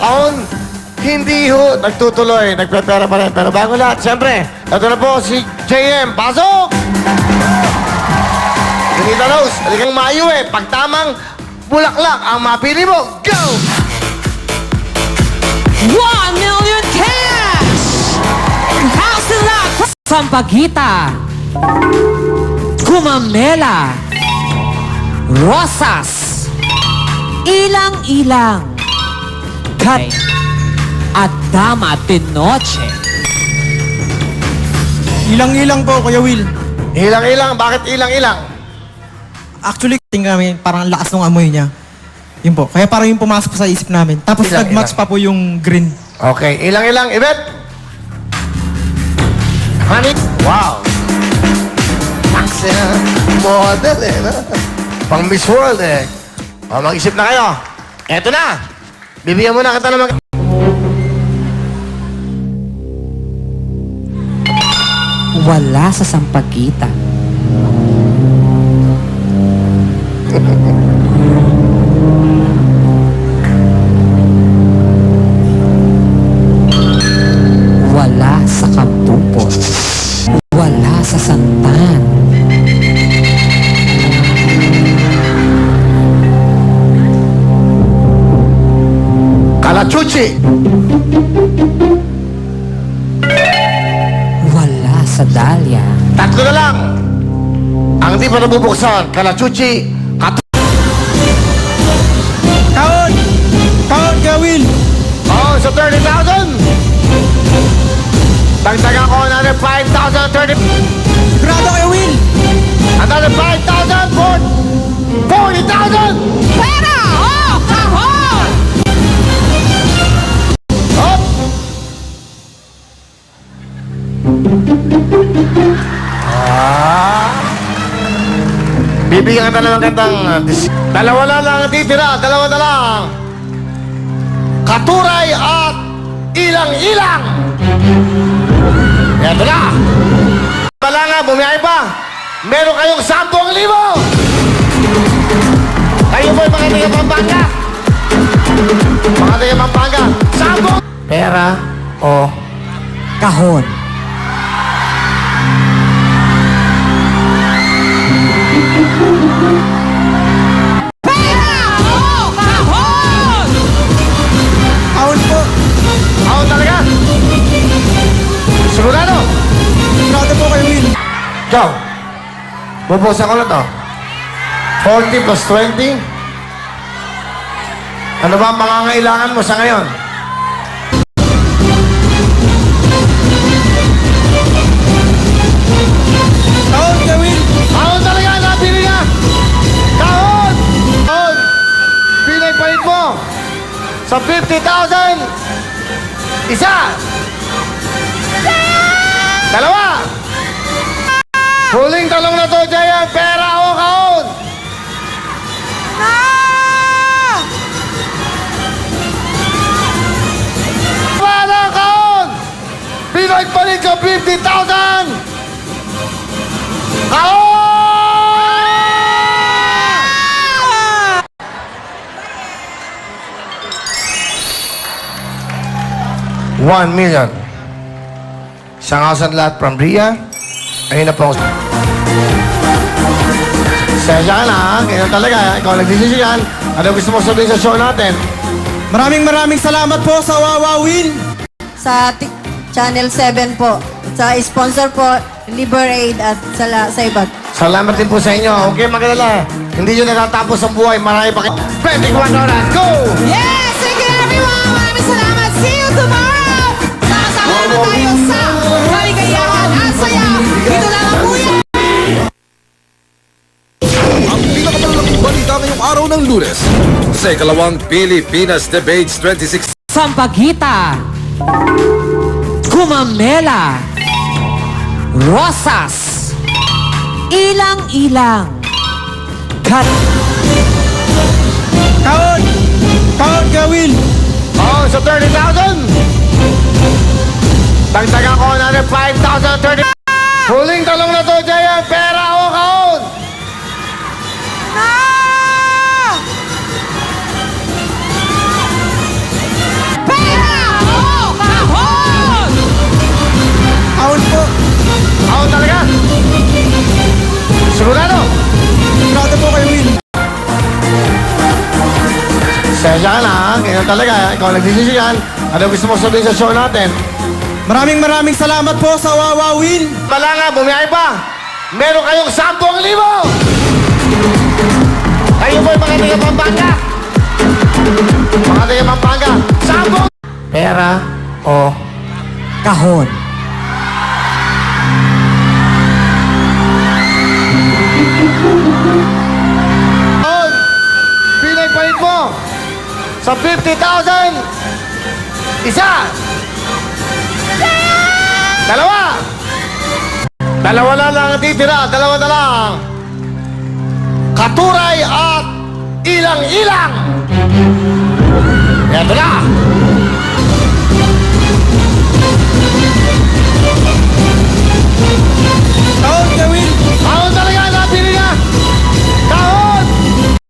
Kaon, hindi ho nagtutuloy, nagpepera pa rin. Pero bago lahat, siyempre, ito na po si JM. Pasok! Junita Rose, aligang mayo eh. Pag tamang bulaklak ang mapili mo, go! 1 million cash! House and lot! Sampaguita! Gumamela! Rosas! Ilang-ilang! Kat! At Dama de Noche! Ilang-ilang po, Kuya Will. Ilang-ilang, bakit ilang-ilang? Actually, tingnan kami, parang ang lakas ng amoy niya. Yun po. Kaya parang yung pumasok sa isip namin. Tapos Ilang-ilang. nag-match pa po yung green. Okay, ilang-ilang, Yvette? Honey? Wow! Taxi na. Model eh, no? Pang Miss World eh. O, mag-isip na kayo. Eto na! Bibigyan mo na kita ng Wala sa Sampaguita. Wala sa Kampupot. Wala sa Santan. Kalachuchi. Wala sa Dahlia. Tatlo na lang. Ang di pa nabubuksan, Kalachuchi, Kaon! Kaon, Kuya Will! Oh, sa 30,000. Dagdagan ko another 5,000, 30. Sigurado, Kuya Will! Another 5,000, 40,000. Pera! Oh! Kahon! Up. Bibigyan kita ng magandang dalawa na lang ang titira, dalawa na lang. Katuray at ilang-ilang. Ito na. Wala nga, bumiyahe pa. Meron kayong 10,000. Kayo po'y mga taga Pampanga. Mga taga Pampanga. 10. Pera o Kahon. Pera! Oh! Kahon! Kaon po! ako talaga. Sigurado. Sigurado po, Kuya Will! Go. Bubusan ko na to. 40 plus 20. Ano ba ang pangangailangan mo sa ngayon? Kaon, Kuya Will! Kahon talaga, nabili na! Kahon! Kahon! Pinagpalit mo sa 50,000! Isa! Dalawa! Huling talong na to, Jayan! Pera o kahon! Wala kahon! Pinagpalit sa 50,000! Kahon! 1 million. Isang house lahat from Ria. Ayun na po. Sensya ka na, ha? Ganyan talaga. Ikaw nagdesisyon. Ano gusto mo sabihin sa show natin? Maraming salamat po sa Wawa Will! Sa Channel 7 po. Sa sponsor po, Liberate at sa iba. Salamat din po sa inyo. Huwag kayong magalala. Hindi nyo natatapos ang buhay. Marami pa kayo. 21 oras. Go! Yes! Thank you everyone! Maraming salamat! See you tomorrow! Sasama na tayo sa kaligayahan at saya! Dito lang ang kuya! Ang pinakamalaking balita ngayong araw ng Lunes sa ikalawang Pilipinas Debates 2016. Sampaguita! Gumamela! Rosas! Ilang-ilang! Kat! Kaon! Kaon, Kuya Will! Oh, sa 30,000. Dagdagan ko another 5,000, 30. Huling talong na to, Jayan. Pera o kahon? Ganun talaga. Ikaw nagdesisyon. Ano gusto mo sabihin sa show natin? Maraming salamat po sa Wawawin. Wala nga, bumiyahe pa. Meron kayong 10,000. Kayo po yung mga taga Pampanga. Mga taga Pampanga. 10. Pera o Kahon. pinagpalit mo sa 50,000. Isa. Dalawa. Dalawa na lang ang titira. Dalawa na lang. Katuray at ilang-ilang. Eto na.